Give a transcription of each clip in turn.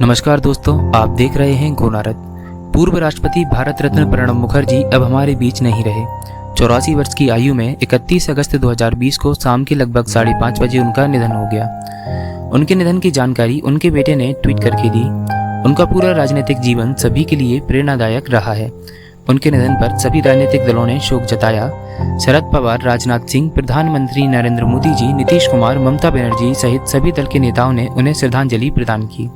नमस्कार दोस्तों, आप देख रहे हैं गोनारत। पूर्व राष्ट्रपति भारत रत्न प्रणब मुखर्जी अब हमारे बीच नहीं रहे। 84 वर्ष की आयु में 31 अगस्त 2020 को शाम के लगभग 5:30 बजे उनका निधन हो गया। उनके निधन की जानकारी उनके बेटे ने ट्वीट करके दी। उनका पूरा राजनीतिक जीवन सभी के लिए प्रेरणादायक रहा है। उनके निधन पर सभी राजनीतिक दलों ने शोक जताया। शरद पवार, राजनाथ सिंह, प्रधानमंत्री नरेंद्र मोदी जी, नीतीश कुमार, ममता बनर्जी सहित सभी दल के नेताओं ने उन्हें श्रद्धांजलि प्रदान की।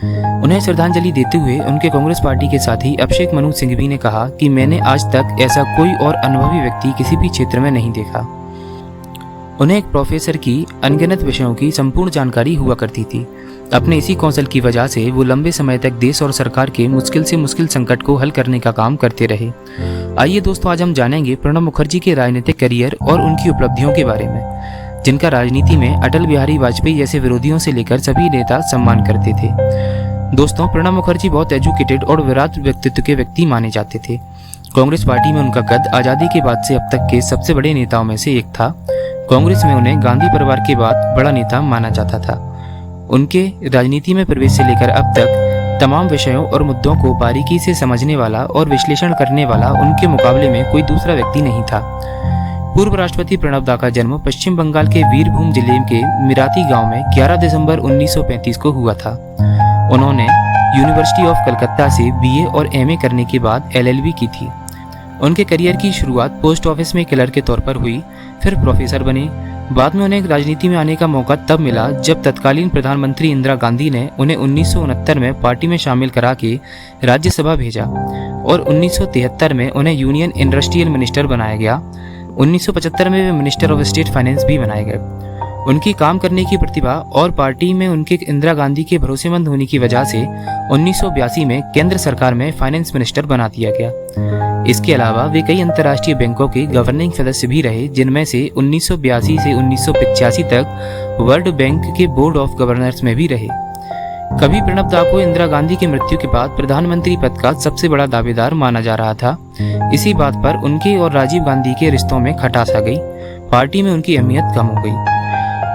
उन्हें श्रद्धांजलि देते हुए उनके कांग्रेस पार्टी के साथी अभिषेक मनु सिंघवी ने कहा कि मैंने आज तक ऐसा कोई और अनुभवी व्यक्ति किसी भी क्षेत्र में नहीं देखा। उन्हें एक प्रोफेसर की अनगिनत विषयों की संपूर्ण जानकारी हुआ करती थी। अपने इसी कौशल की वजह से वो लंबे समय तक देश और सरकार के मुश्किल से मुश्किल संकट को हल करने का काम करते रहे। आइए दोस्तों, आज हम जानेंगे प्रणब मुखर्जी के राजनीतिक करियर और उनकी उपलब्धियों के बारे में, जिनका राजनीति में अटल बिहारी वाजपेयी जैसे विरोधियों से लेकर सभी नेता सम्मान करते थे। दोस्तों, प्रणब मुखर्जी बहुत एजुकेटेड और विराट व्यक्तित्व के व्यक्ति माने जाते थे। कांग्रेस पार्टी में उनका कद आज़ादी के बाद से अब तक के सबसे बड़े नेताओं में से एक था। कांग्रेस में उन्हें गांधी परिवार के बाद बड़ा नेता माना जाता था। उनके राजनीति में प्रवेश से लेकर अब तक तमाम विषयों और मुद्दों को बारीकी से समझने वाला और विश्लेषण करने वाला उनके मुकाबले में कोई दूसरा व्यक्ति नहीं था। पूर्व राष्ट्रपति प्रणब दा का जन्म पश्चिम बंगाल के वीरभूम जिले के मिराती गांव में 11 दिसंबर 1935 को हुआ था। उन्होंने यूनिवर्सिटी ऑफ कलकत्ता से बीए और एमए करने के बाद एलएलबी की थी। उनके करियर की शुरुआत पोस्ट ऑफिस में क्लर्क के तौर पर हुई, फिर प्रोफेसर बने। बाद में उन्हें राजनीति में आने का मौका तब मिला जब तत्कालीन प्रधानमंत्री इंदिरा गांधी ने उन्हें 1969 में पार्टी में शामिल करा के राज्यसभा भेजा और 1973 में उन्हें यूनियन इंडस्ट्रियल मिनिस्टर बनाया गया। 1975 में वे मिनिस्टर ऑफ स्टेट फाइनेंस भी बनाए गए। उनकी काम करने की प्रतिभा और पार्टी में उनके इंदिरा गांधी के भरोसेमंद होने की वजह से 1982 में केंद्र सरकार में फाइनेंस मिनिस्टर बना दिया गया। इसके अलावा वे कई अंतर्राष्ट्रीय बैंकों के गवर्निंग सदस्य भी रहे, जिनमें से 1982 से 1985 तक वर्ल्ड बैंक के बोर्ड ऑफ गवर्नर्स में भी रहे। कभी प्रणब दा को इंदिरा गांधी की मृत्यु के बाद प्रधानमंत्री पद का सबसे बड़ा दावेदार माना जा रहा था। इसी बात पर उनके और राजीव गांधी के रिश्तों में खटास आ गई। पार्टी में उनकी अहमियत कम हो गई।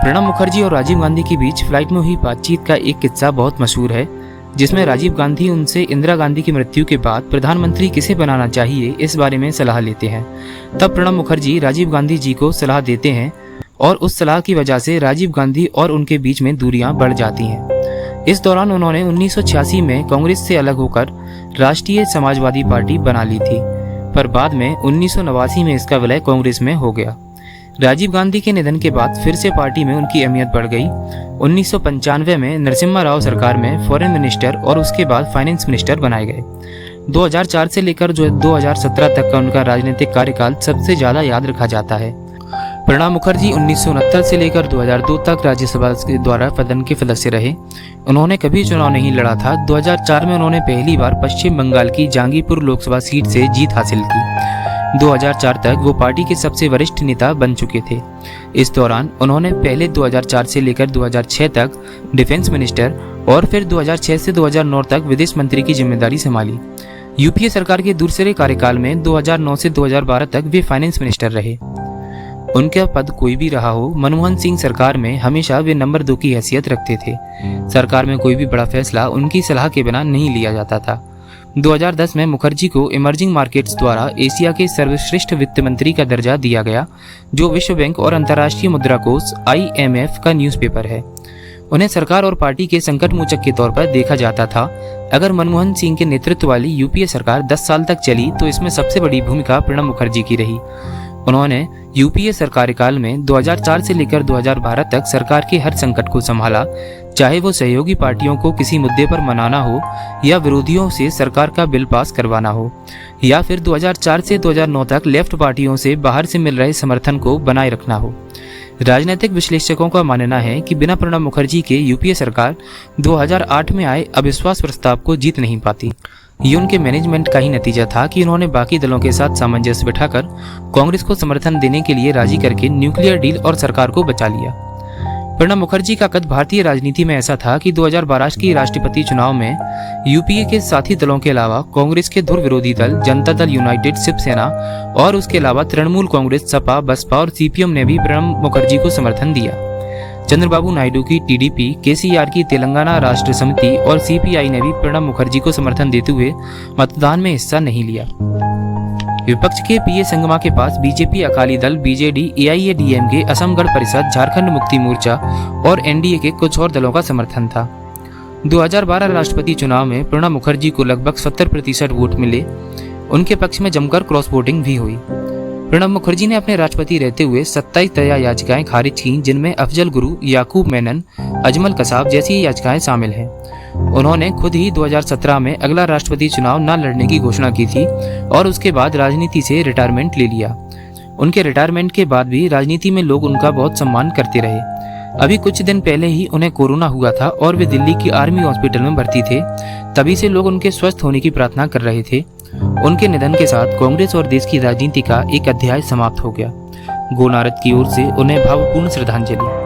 प्रणब मुखर्जी और राजीव गांधी के बीच फ्लाइट में हुई बातचीत का एक किस्सा बहुत मशहूर है, जिसमें राजीव गांधी उनसे इंदिरा गांधी की मृत्यु के बाद प्रधानमंत्री किसे बनाना चाहिए इस बारे में सलाह लेते हैं। तब प्रणब मुखर्जी राजीव गांधी जी को सलाह देते हैं और उस सलाह की वजह से राजीव गांधी और उनके बीच में दूरियां बढ़ जाती हैं। इस दौरान उन्होंने 1986 में कांग्रेस से अलग होकर राष्ट्रीय समाजवादी पार्टी बना ली थी, पर बाद में 1989 में इसका विलय कांग्रेस में हो गया। राजीव गांधी के निधन के बाद फिर से पार्टी में उनकी अहमियत बढ़ गई। 1995 में नरसिम्हा राव सरकार में फॉरेन मिनिस्टर और उसके बाद फाइनेंस मिनिस्टर बनाए गए। 2004 से लेकर 2017 तक का उनका राजनीतिक कार्यकाल सबसे ज्यादा याद रखा जाता है। प्रणब मुखर्जी 1969 से लेकर 2002 तक राज्यसभा के द्वारा सदन के सदस्य रहे। उन्होंने कभी चुनाव नहीं लड़ा था। 2004 में उन्होंने पहली बार पश्चिम बंगाल की जहांगीरपुर लोकसभा सीट से जीत हासिल की। 2004 तक वो पार्टी के सबसे वरिष्ठ नेता बन चुके थे। इस दौरान उन्होंने पहले 2004 से लेकर 2006 तक डिफेंस मिनिस्टर और फिर 2006 से 2009 तक विदेश मंत्री की जिम्मेदारी संभाली। यूपीए सरकार के दूसरे कार्यकाल में 2009 से 2012 तक वे फाइनेंस मिनिस्टर रहे। उनका पद कोई भी रहा हो, मनमोहन सिंह सरकार में हमेशा वे नंबर 2 की हैसियत रखते थे। सरकार में कोई भी बड़ा फैसला उनकी सलाह के बिना नहीं लिया जाता था। 2010 में मुखर्जी को इमर्जिंग मार्केट्स द्वारा एशिया के सर्वश्रेष्ठ वित्त मंत्री का दर्जा दिया गया, जो विश्व बैंक और अंतर्राष्ट्रीय मुद्रा कोष IMF का न्यूज़पेपर है। उन्हें सरकार और पार्टी के संकट मोचक के तौर पर देखा जाता था। अगर मनमोहन सिंह के नेतृत्व वाली यूपीए सरकार 10 साल तक चली तो इसमें सबसे बड़ी भूमिका प्रणब मुखर्जी की रही। उन्होंने यूपीए सरकार काल में 2004 से लेकर 2012 तक सरकार के हर संकट को संभाला, चाहे वो सहयोगी पार्टियों को किसी मुद्दे पर मनाना हो या विरोधियों से सरकार का बिल पास करवाना हो, या फिर 2004 से 2009 तक लेफ्ट पार्टियों से बाहर से मिल रहे समर्थन को बनाए रखना हो। राजनीतिक विश्लेषकों का मानना है कि बिना प्रणब मुखर्जी के यूपीए सरकार 2008 में आए अविश्वास प्रस्ताव को जीत नहीं पाती। ये उनके मैनेजमेंट का ही नतीजा था कि उन्होंने बाकी दलों के साथ सामंजस्य बिठाकर कांग्रेस को समर्थन देने के लिए राजी करके न्यूक्लियर डील और सरकार को बचा लिया। प्रणब मुखर्जी का कद भारतीय राजनीति में ऐसा था कि 2012 के राष्ट्रपति चुनाव में यूपीए के साथी दलों के अलावा कांग्रेस के धुर विरोधी दल जनता दल यूनाइटेड, शिवसेना और उसके अलावा तृणमूल कांग्रेस, सपा, बसपा और सीपीएम ने भी प्रणब मुखर्जी को समर्थन दिया। चंद्रबाबू नायडू की टीडीपी, केसीआर की तेलंगाना राष्ट्र समिति और सीपीआई ने भी प्रणब मुखर्जी को समर्थन देते हुए मतदान में हिस्सा नहीं लिया। विपक्ष के पीए संगमा के पास बीजेपी, अकाली दल, बीजेडी, एआईएडीएमके, असम गण परिषद, झारखंड मुक्ति मोर्चा और एनडीए के कुछ और दलों का समर्थन था। 2012 राष्ट्रपति चुनाव में प्रणब मुखर्जी को लगभग 70% वोट मिले। उनके पक्ष में जमकर क्रॉस वोटिंग भी हुई। प्रणब मुखर्जी ने अपने राष्ट्रपति रहते हुए 27 दया याचिकाएं खारिज की, जिनमें अफजल गुरु, याकूब मेनन, अजमल कसाब जैसी याचिकाएं शामिल हैं। उन्होंने खुद ही 2017 में अगला राष्ट्रपति चुनाव न लड़ने की घोषणा की थी और उसके बाद राजनीति से रिटायरमेंट ले लिया। उनके रिटायरमेंट के बाद भी राजनीति में लोग उनका बहुत सम्मान करते रहे। अभी कुछ दिन पहले ही उन्हें कोरोना हुआ था और वे दिल्ली की आर्मी हॉस्पिटल में भर्ती थे। तभी से लोग उनके स्वस्थ होने की प्रार्थना कर रहे थे। उनके निधन के साथ कांग्रेस और देश की राजनीति का एक अध्याय समाप्त हो गया। गो नारद की ओर से उन्हें भावपूर्ण श्रद्धांजलि।